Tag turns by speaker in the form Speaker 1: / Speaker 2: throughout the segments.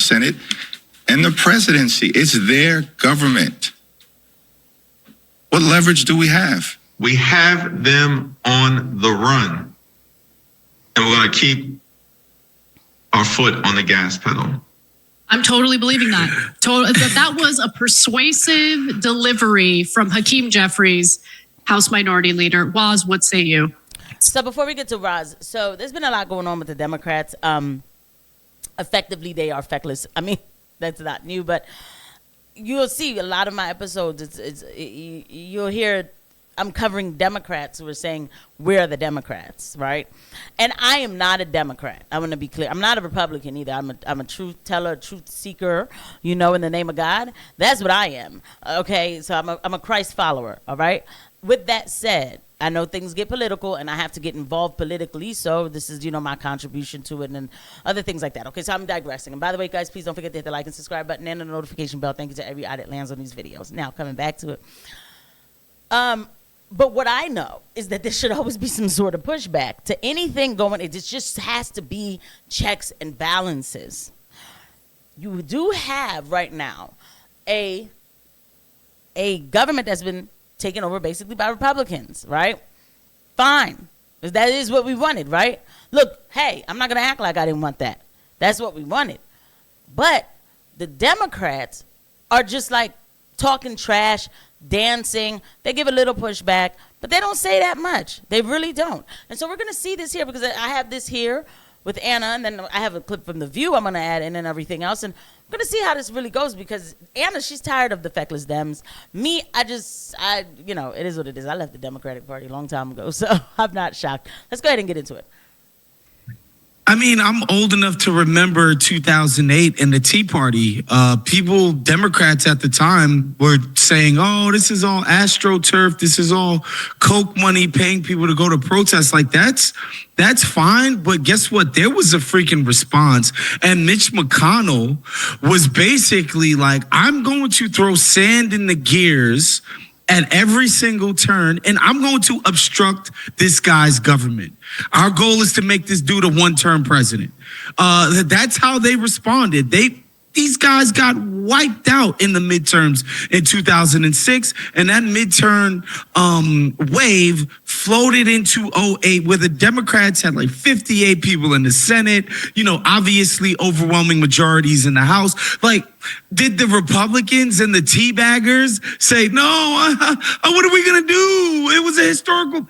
Speaker 1: Senate and the presidency. It's their government. What leverage do we have?
Speaker 2: We have them on the run, and we're going to keep our foot on the gas pedal.
Speaker 3: I'm totally believing that. That was a persuasive delivery from Hakeem Jeffries, House Minority Leader. Waz, what say you?
Speaker 4: So before we get to Roz, so there's been a lot going on with the Democrats. Effectively, they are feckless. I mean, that's not new, but you'll see a lot of my episodes. You'll hear I'm covering Democrats who are saying, we're the Democrats, right? And I am not a Democrat. I want to be clear. I'm not a Republican either. I'm a truth teller, truth seeker, in the name of God. That's what I am, okay? So I'm a Christ follower, all right? With that said, I know things get political and I have to get involved politically. So this is, my contribution to it and other things like that. Okay, so I'm digressing. And by the way, guys, please don't forget to hit the like and subscribe button and the notification bell. Thank you to every eye that lands on these videos. Now, coming back to it. But what I know is that there should always be some sort of pushback to anything going. It just has to be checks and balances. You do have right now a government that's been taken over basically by Republicans, right? Fine. That is what we wanted, right? Look, hey, I'm not going to act like I didn't want that. That's what we wanted. But the Democrats are just like talking trash, dancing. They give a little pushback, but they don't say that much. They really don't. And so we're going to see this here because I have this here with Anna, and then I have a clip from The View I'm going to add in and everything else. And I'm going to see how this really goes because Anna, she's tired of the feckless Dems. Me, it is what it is. I left the Democratic Party a long time ago, so I'm not shocked. Let's go ahead and get into it.
Speaker 5: I mean, I'm old enough to remember 2008 and the Tea Party. Democrats at the time were saying, oh, this is all AstroTurf. This is all Coke money paying people to go to protests. Like, that's fine. But guess what? There was a freaking response. And Mitch McConnell was basically like, I'm going to throw sand in the gears at every single turn, and I'm going to obstruct this guy's government. Our goal is to make this dude a one-term president. That's how they responded. These guys got wiped out in the midterms in 2006, and that midterm wave floated into 2008, where the Democrats had like 58 people in the Senate, obviously overwhelming majorities in the House. Like, did the Republicans and the teabaggers say, no, what are we going to do? It was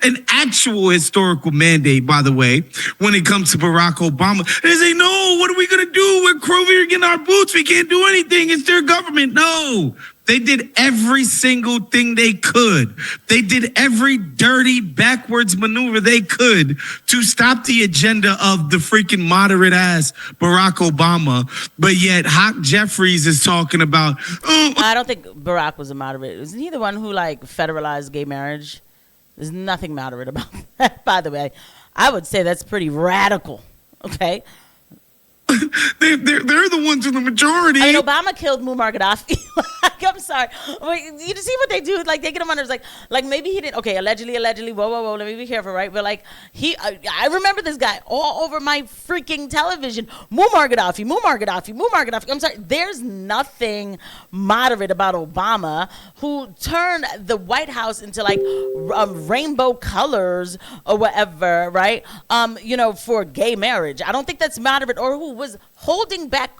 Speaker 5: an actual historical mandate, by the way, when it comes to Barack Obama. They say, no, what are we going to do? We're croving in our boots. We can't do anything. It's their government. No. They did every single thing they could. They did every dirty backwards maneuver they could to stop the agenda of the freaking moderate ass Barack Obama. But yet Hawk Jeffries is talking about,
Speaker 4: I don't think Barack was a moderate. Isn't he the one who federalized gay marriage? There's nothing moderate about that, by the way. I would say that's pretty radical. Okay.
Speaker 5: They're the ones in the majority.
Speaker 4: I mean, Obama killed Muammar Gaddafi. I'm sorry. You see what they do? They get him under. Like maybe he didn't. Okay, allegedly. Whoa. Let me be careful, right? But I remember this guy all over my freaking television. Muammar Gaddafi. I'm sorry. There's nothing moderate about Obama, who turned the White House into rainbow colors or whatever, right? For gay marriage. I don't think that's moderate, or who was holding back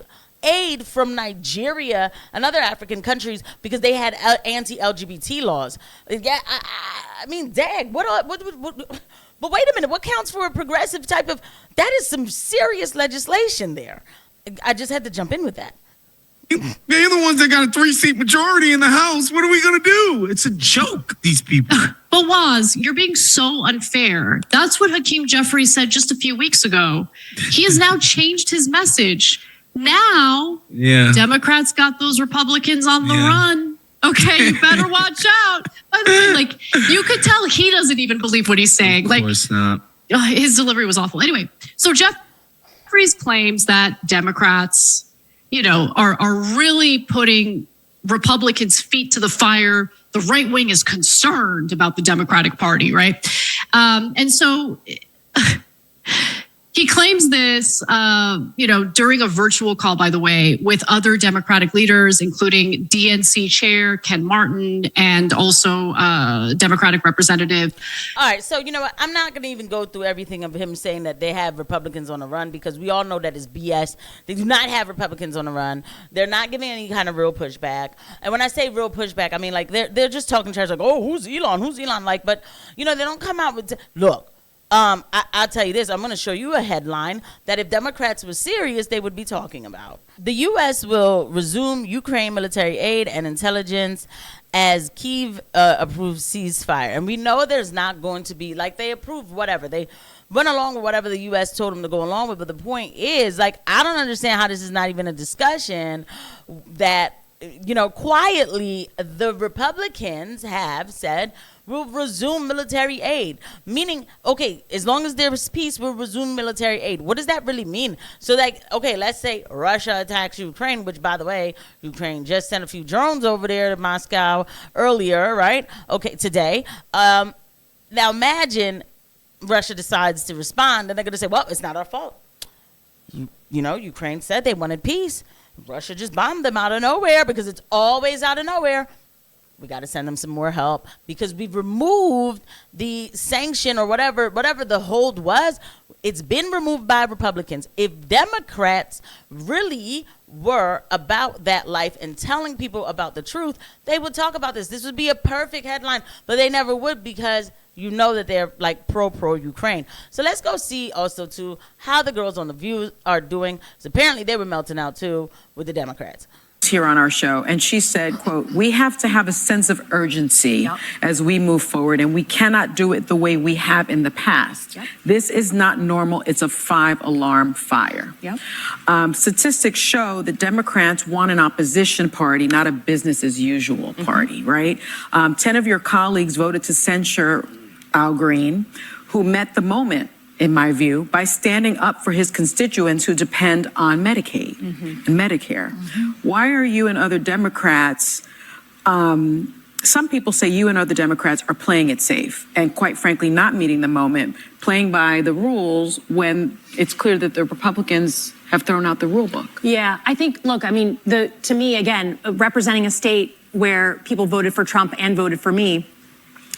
Speaker 4: aid from Nigeria and other African countries because they had anti-LGBT laws. Yeah, I mean, dang, what? But wait a minute, what counts for a progressive type of? That is some serious legislation there. I just had to jump in with that.
Speaker 5: They're the ones that got a 3-seat majority in the House. What are we going to do? It's a joke, these people.
Speaker 3: But Waz, you're being so unfair. That's what Hakeem Jeffries said just a few weeks ago. He has now changed his message. Now, Democrats got those Republicans on the run. Okay, you better watch out. By the way, you could tell he doesn't even believe what he's saying.
Speaker 5: Of course not.
Speaker 3: His delivery was awful. Anyway, so Jeffries claims that Democrats, are really putting Republicans' feet to the fire. The right wing is concerned about the Democratic Party, right? And so He claims this, during a virtual call, by the way, with other Democratic leaders, including DNC Chair Ken Martin and also Democratic Representative.
Speaker 4: All right, so you know what? I'm not going to even go through everything of him saying that they have Republicans on the run, because we all know that is BS. They do not have Republicans on the run. They're not giving any kind of real pushback. And when I say real pushback, I mean like they're just talking trash, like, oh, who's Elon? Who's Elon? Like, but they don't come out with look. I'll tell you this. I'm going to show you a headline that if Democrats were serious, they would be talking about. The U.S. will resume Ukraine military aid and intelligence as Kyiv approves ceasefire. And we know there's not going to be, like, they approved whatever. They went along with whatever the U.S. told them to go along with. But the point is, like, I don't understand how this is not even a discussion that, quietly the Republicans have said, we'll resume military aid. Meaning, okay, as long as there's peace, we'll resume military aid. What does that really mean? So, like, okay, let's say Russia attacks Ukraine, which, by the way, Ukraine just sent a few drones over there to Moscow earlier, right? Okay, today. Now, imagine Russia decides to respond, and they're going to say, well, it's not our fault. Ukraine said they wanted peace. Russia just bombed them out of nowhere, because it's always out of nowhere. We got to send them some more help, because we've removed the sanction or whatever the hold was. It's been removed by Republicans. If Democrats really were about that life and telling people about the truth, they would talk about this. This would be a perfect headline, but they never would, because that they're like pro Ukraine. So let's go see also too how the girls on The View are doing. So apparently they were melting out too with the Democrats.
Speaker 6: Here on our show, and she said, quote, we have to have a sense of urgency as we move forward, and we cannot do it the way we have in the past. This is not normal. It's a 5-alarm fire. Statistics show that Democrats want an opposition party, not a business as usual party, right? 10 of your colleagues voted to censure Al Green, who met the moment, in my view, by standing up for his constituents who depend on Medicaid and Medicare. Why are you and other Democrats, some people say you and other Democrats are playing it safe and quite frankly not meeting the moment, playing by the rules when it's clear that the Republicans have thrown out the rule book?
Speaker 7: Yeah, I think, look, I mean, to me, again, representing a state where people voted for Trump and voted for me,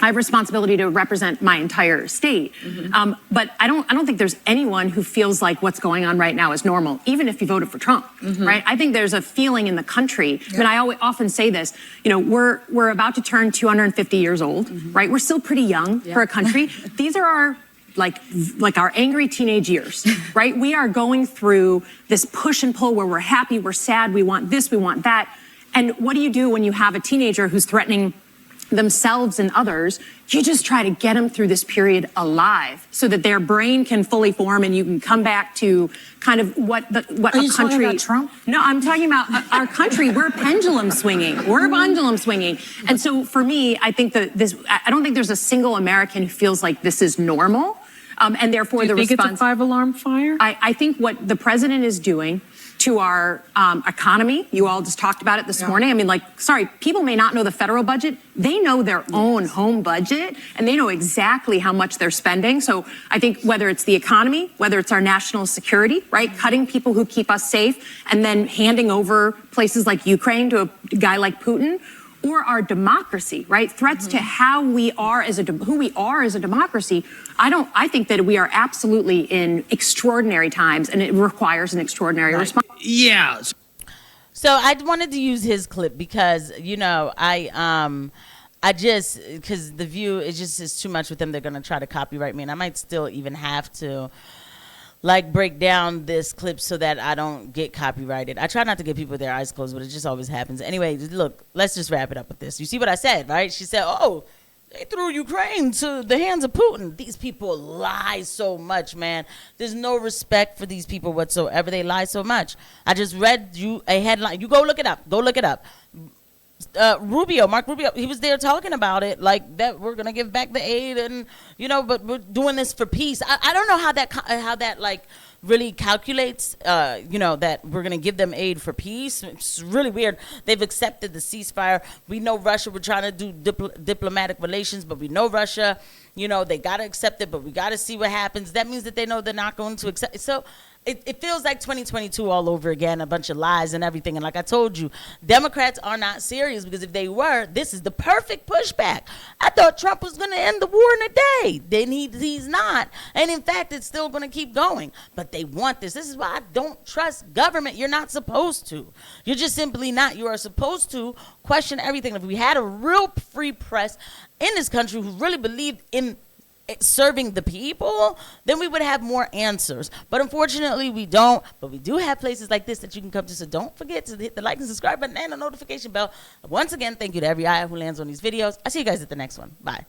Speaker 7: I have responsibility to represent my entire state. But I don't think there's anyone who feels like what's going on right now is normal, even if you voted for Trump, right? I think there's a feeling in the country. I mean, I often say this, we're about to turn 250 years old, right? We're still pretty young for a country. These are our like our angry teenage years, right? We are going through this push and pull where we're happy, we're sad, we want this, we want that. And what do you do when you have a teenager who's threatening themselves and others? You just try to get them through this period alive so that their brain can fully form and you can come back to kind of what a country. Are you talking about Trump? No, I'm talking about our country. We're pendulum swinging. And so for me, I think I don't think there's a single American who feels like this is normal. And therefore the response. Do you think it's a 5-alarm fire? I think what the president is doing to our economy. You all just talked about it this morning. I mean, people may not know the federal budget. They know their own home budget, and they know exactly how much they're spending. So I think whether it's the economy, whether it's our national security, right, cutting people who keep us safe, and then handing over places like Ukraine to a guy like Putin, or our democracy, right? Threats to who we are as a democracy. I think that we are absolutely in extraordinary times, and it requires an extraordinary response.
Speaker 5: Yeah.
Speaker 4: So I wanted to use his clip because, because The View is too much with them. They're going to try to copyright me, and I might still even have to break down this clip so that I don't get copyrighted. I try not to get people with their eyes closed, but it just always happens. Anyway, look, let's just wrap it up with this. You see what I said, right? She said, oh, they threw Ukraine to the hands of Putin. These people lie so much, man. There's no respect for these people whatsoever. They lie so much. I just read you a headline. You go look it up. Mark Rubio, he was there talking about it, like that we're gonna give back the aid, and but we're doing this for peace. I don't know how that really calculates, that we're going to give them aid for peace. It's really weird. They've accepted the ceasefire. We know Russia, we're trying to do diplomatic relations, but we know Russia, they got to accept it, but we got to see what happens. That means that they know they're not going to accept it. So it feels like 2022 all over again, a bunch of lies and everything. And like I told you, Democrats are not serious, because if they were, this is the perfect pushback. I thought Trump was going to end the war in a day. Then he's not. And in fact, it's still going to keep going. But they want this. This is why I don't trust government. You're not supposed to. You're just simply not. You are supposed to question everything. If we had a real free press in this country who really believed in serving the people, then we would have more answers. But unfortunately, we don't. But we do have places like this that you can come to. So don't forget to hit the like and subscribe button and the notification bell. Once again, thank you to every eye who lands on these videos. I'll see you guys at the next one. Bye.